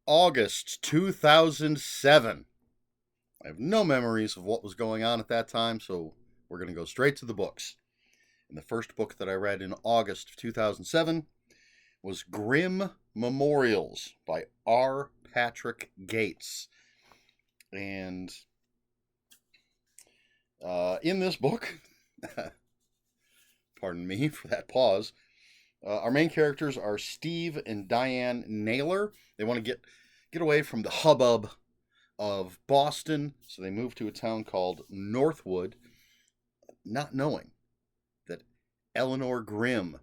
August 2007. I have no memories of what was going on at that time, so we're going to go straight to the books. And the first book that I read in August of 2007 was Grim Memorials by R. Patrick Gates. And in this book, pardon me for that pause, our main characters are Steve and Diane Naylor. They want to get away from the hubbub of Boston, so they move to a town called Northwood, not knowing that Eleanor Grimm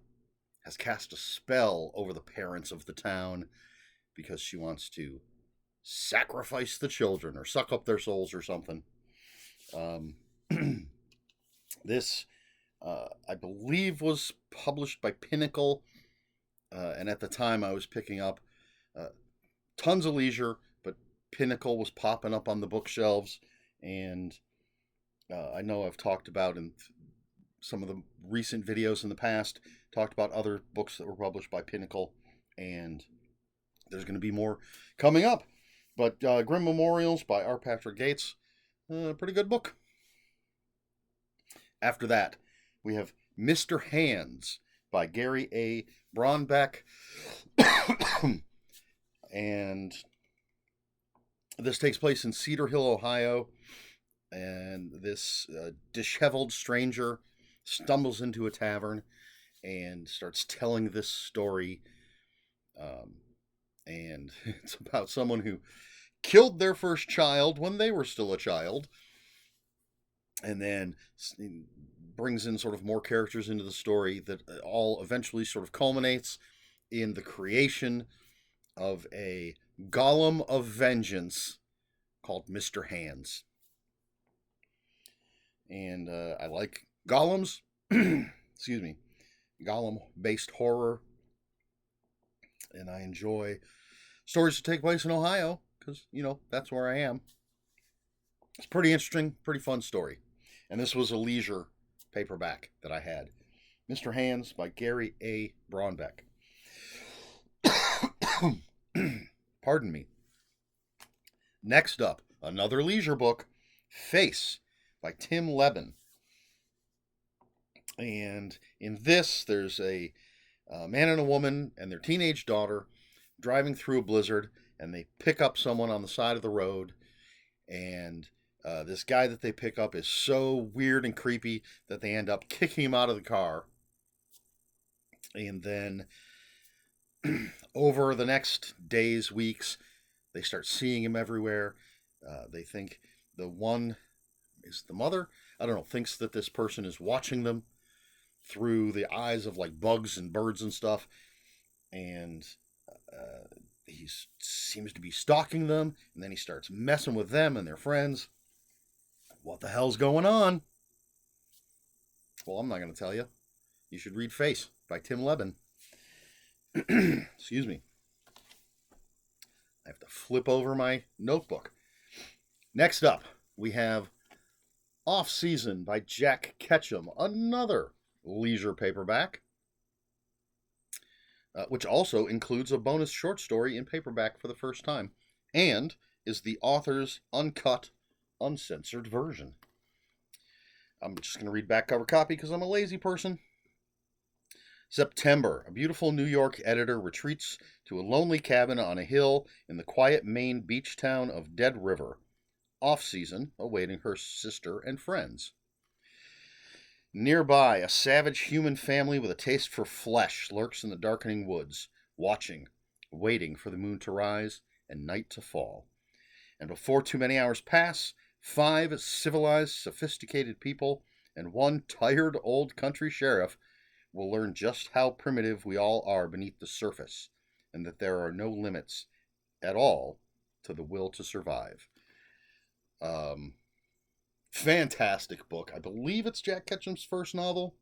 has cast a spell over the parents of the town because she wants to sacrifice the children or suck up their souls or something. This, I believe, was published by Pinnacle, and at the time I was picking up tons of leisure, but Pinnacle was popping up on the bookshelves, and I know I've talked about in some of the recent videos in the past, talked about other books that were published by Pinnacle, and there's going to be more coming up. But Grim Memorials by R. Patrick Gates, pretty good book. After that, we have Mr. Hands by Gary A. Braunbeck. And this takes place in Cedar Hill, Ohio. And this disheveled stranger stumbles into a tavern and starts telling this story. And it's about someone who killed their first child when they were still a child, and then brings in sort of more characters into the story that all eventually sort of culminates in the creation of a golem of vengeance called Mr. Hands. And I like golems, excuse me, golem-based horror, and I enjoy stories that take place in Ohio because, that's where I am. It's pretty interesting, pretty fun story. And this was a leisure paperback that I had. Mr. Hands by Gary A. Braunbeck. Pardon me. Next up, another leisure book, Face by Tim Leben. And in this, there's a man and a woman and their teenage daughter driving through a blizzard, and they pick up someone on the side of the road, and this guy that they pick up is so weird and creepy that they end up kicking him out of the car. And then over the next days, weeks, they start seeing him everywhere. They think the one is the mother. I don't know, thinks that this person is watching them through the eyes of like bugs and birds and stuff. And he seems to be stalking them. And then he starts messing with them and their friends. What the hell's going on? Well, I'm not going to tell you. You should read Face by Tim Leben. Excuse me. I have to flip over my notebook. Next up, we have Off Season by Jack Ketchum, another leisure paperback, which also includes a bonus short story in paperback for the first time, and is the author's uncut, uncensored version. I'm just going to read back cover copy because I'm a lazy person. September. A beautiful New York editor retreats to a lonely cabin on a hill in the quiet Maine beach town of Dead River. Off season, awaiting her sister and friends. Nearby, a savage human family with a taste for flesh lurks in the darkening woods, watching, waiting for the moon to rise and night to fall. And before too many hours pass, 5 civilized, sophisticated people and one tired old country sheriff will learn just how primitive we all are beneath the surface, and that there are no limits at all to the will to survive. Fantastic book. I believe it's Jack Ketchum's first novel,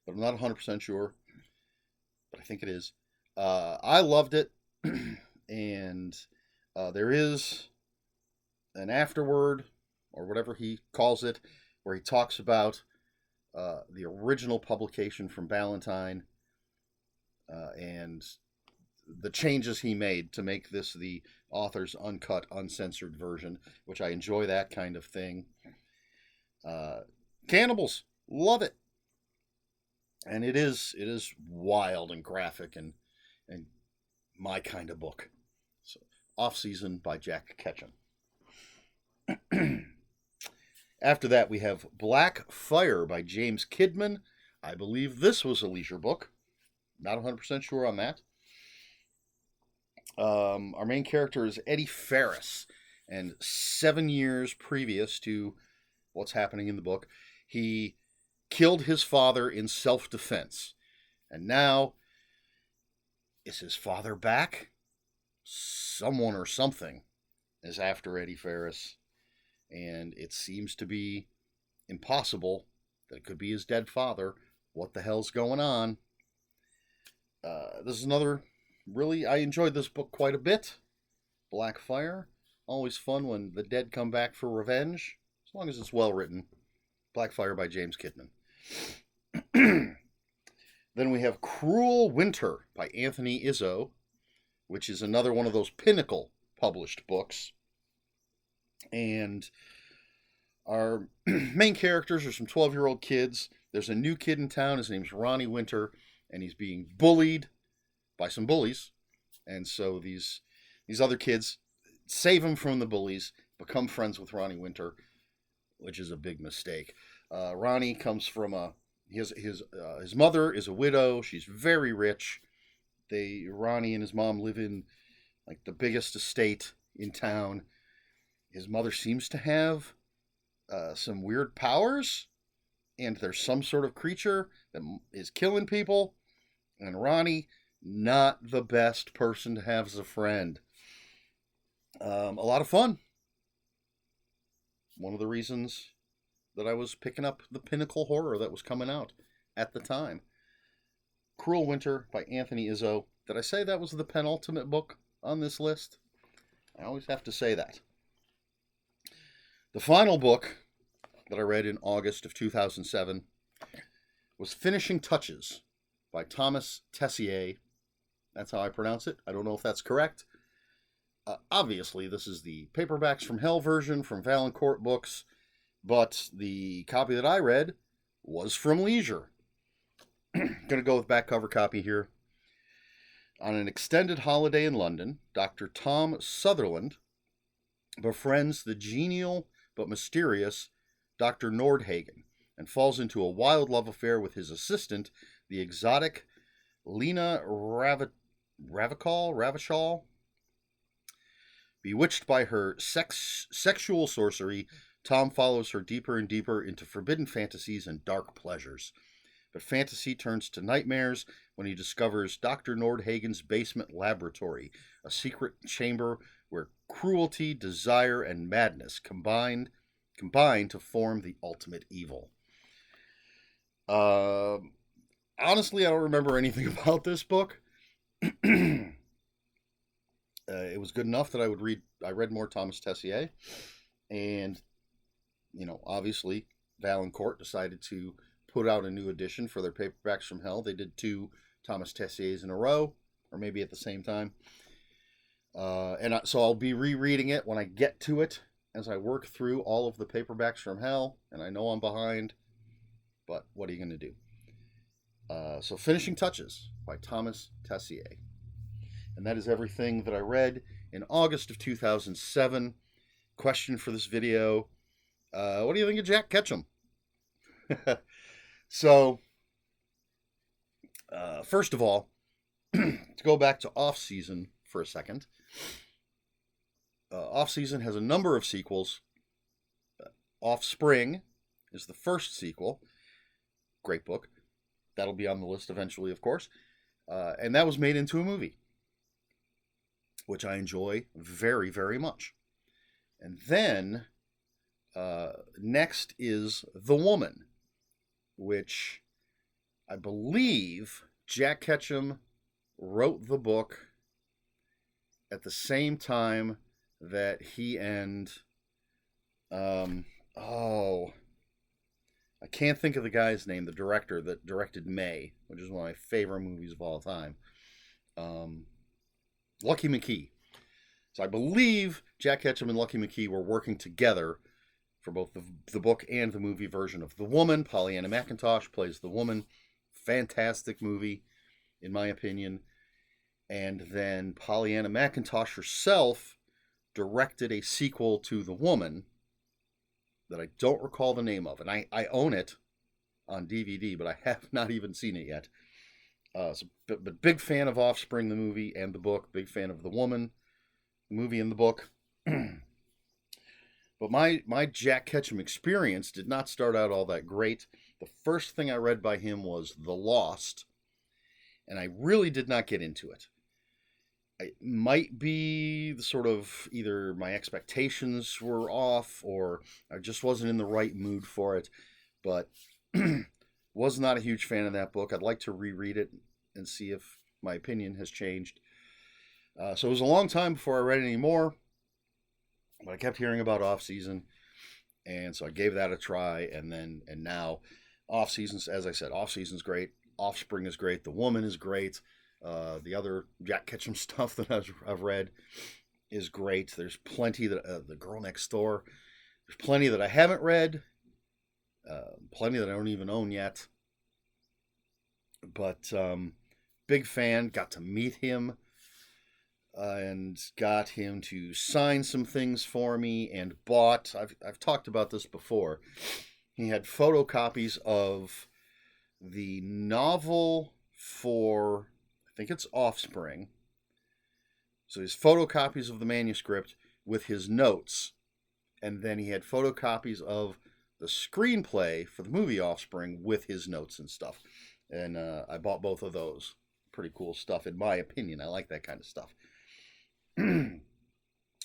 but I'm not 100% sure. But I think it is. I loved it, and there is an afterword, or whatever he calls it, where he talks about the original publication from Ballantine, and the changes he made to make this the author's uncut, uncensored version, which I enjoy that kind of thing. Cannibals, love it, and it is wild and graphic and my kind of book. So, Off Season by Jack Ketchum. After that, we have Black Fire by James Kidman. I believe this was a leisure book. Not 100% sure on that. Our main character is Eddie Ferris, and 7 years previous to what's happening in the book, he killed his father in self-defense. And now, is his father back? Someone or something is after Eddie Ferris, and it seems to be impossible that it could be his dead father. What the hell's going on? This is another, really, I enjoyed this book quite a bit. Black Fire. Always fun when the dead come back for revenge, as long as it's well written. Black Fire by James Kidman. Then we have Cruel Winter by Anthony Izzo, which is another one of those Pinnacle published books. And our main characters are some 12-year-old kids. There's a new kid in town. His name's Ronnie Winter, and he's being bullied by some bullies. And so these other kids save him from the bullies, become friends with Ronnie Winter, which is a big mistake. Ronnie comes from his mother is a widow. She's very rich. Ronnie and his mom live in like the biggest estate in town. His mother seems to have some weird powers, and there's some sort of creature that is killing people. And Ronnie, not the best person to have as a friend. A lot of fun. One of the reasons that I was picking up the Pinnacle horror that was coming out at the time. Cruel Winter by Anthony Izzo. Did I say that was the penultimate book on this list? I always have to say that. The final book that I read in August of 2007 was Finishing Touches by Thomas Tessier. That's how I pronounce it. I don't know if that's correct. Obviously, this is the Paperbacks from Hell version from Valancourt Books, but the copy that I read was from Leisure. Going to go with back cover copy here. On an extended holiday in London, Dr. Tom Sutherland befriends the genial but mysterious Dr. Nordhagen and falls into a wild love affair with his assistant, the exotic Lena Ravachol. Bewitched by her sexual sorcery, Tom follows her deeper and deeper into forbidden fantasies and dark pleasures. But fantasy turns to nightmares when he discovers Dr. Nordhagen's basement laboratory, a secret chamber where cruelty, desire, and madness combine to form the ultimate evil. Honestly, I don't remember anything about this book. It was good enough that I read more Thomas Tessier, and obviously Valancourt decided to put out a new edition for their Paperbacks from Hell. They did 2 Thomas Tessiers in a row, or maybe at the same time. So I'll be rereading it when I get to it as I work through all of the Paperbacks from Hell, and I know I'm behind, but what are you going to do? So Finishing Touches by Thomas Tessier. And that is everything that I read in August of 2007. Question for this video: what do you think of Jack Ketchum? So, first of all, to go back to Off Season for a second. Off Season has a number of sequels. Offspring is the first sequel. Great book. That'll be on the list eventually, of course. And that was made into a movie, which I enjoy very, very much. And then, next is The Woman, which I believe Jack Ketchum wrote the book at the same time that he and, I can't think of the guy's name, the director that directed May, which is one of my favorite movies of all time. Lucky McKee. So I believe Jack Ketchum and Lucky McKee were working together for both the book and the movie version of The Woman. Pollyanna McIntosh plays the woman. Fantastic movie, in my opinion. And then Pollyanna McIntosh herself directed a sequel to The Woman that I don't recall the name of. And I own it on DVD, but I have not even seen it yet. But big fan of Offspring, the movie and the book. Big fan of The Woman, the movie and the book. But my Jack Ketchum experience did not start out all that great. The first thing I read by him was The Lost, and I really did not get into it. It might be the sort of either my expectations were off or I just wasn't in the right mood for it, but was not a huge fan of that book. I'd like to reread it and see if my opinion has changed. So it was a long time before I read any more, but I kept hearing about Off Season, and so I gave that a try. And now, Off Season's, as I said, Off Season's great. Offspring is great. The Woman is great. The other Jack Ketchum stuff that I've read is great. There's plenty that The Girl Next Door. There's plenty that I haven't read. Plenty that I don't even own yet. But big fan. Got to meet him. And got him to sign some things for me and bought. I've talked about this before. He had photocopies of the novel for, I think it's Offspring. So his photocopies of the manuscript with his notes. And then he had photocopies of the screenplay for the movie Offspring with his notes and stuff. And I bought both of those. Pretty cool stuff, in my opinion. I like that kind of stuff.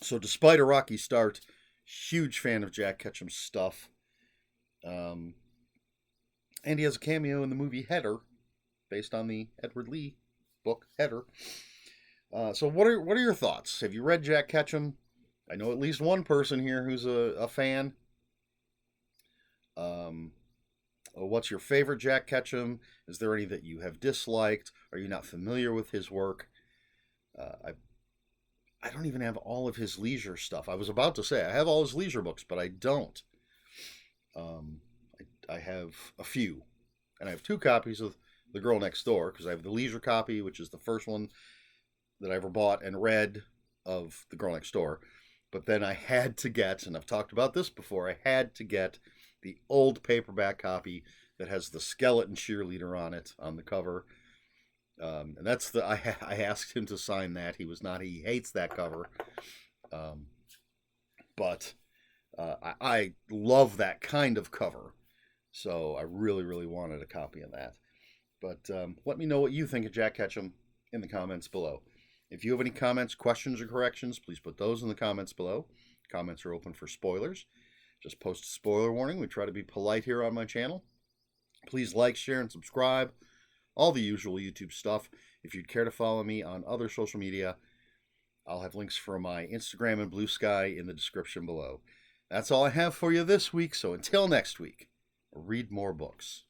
So despite a rocky start, huge fan of Jack Ketchum's stuff. And he has a cameo in the movie Header, based on the Edward Lee book Header. So what are your thoughts? Have you read Jack Ketchum? I know at least one person here who's a fan. What's your favorite Jack Ketchum? Is there any that you have disliked? Are you not familiar with his work? I don't even have all of his leisure stuff. I was about to say I have all his leisure books, but I don't. I have a few. And I have 2 copies of The Girl Next Door, because I have the leisure copy, which is the first one that I ever bought and read of The Girl Next Door. But then I had to get, and I've talked about this before, I had to get the old paperback copy that has the skeleton cheerleader on it, on the cover. And that's I asked him to sign that. He was not. He hates that cover. But I love that kind of cover. So I really, really wanted a copy of that. But let me know what you think of Jack Ketchum in the comments below. If you have any comments, questions, or corrections, please put those in the comments below. Comments are open for spoilers. Just post a spoiler warning. We try to be polite here on my channel. Please like, share, and subscribe. All the usual YouTube stuff. If you'd care to follow me on other social media, I'll have links for my Instagram and Blue Sky in the description below. That's all I have for you this week, so until next week, read more books.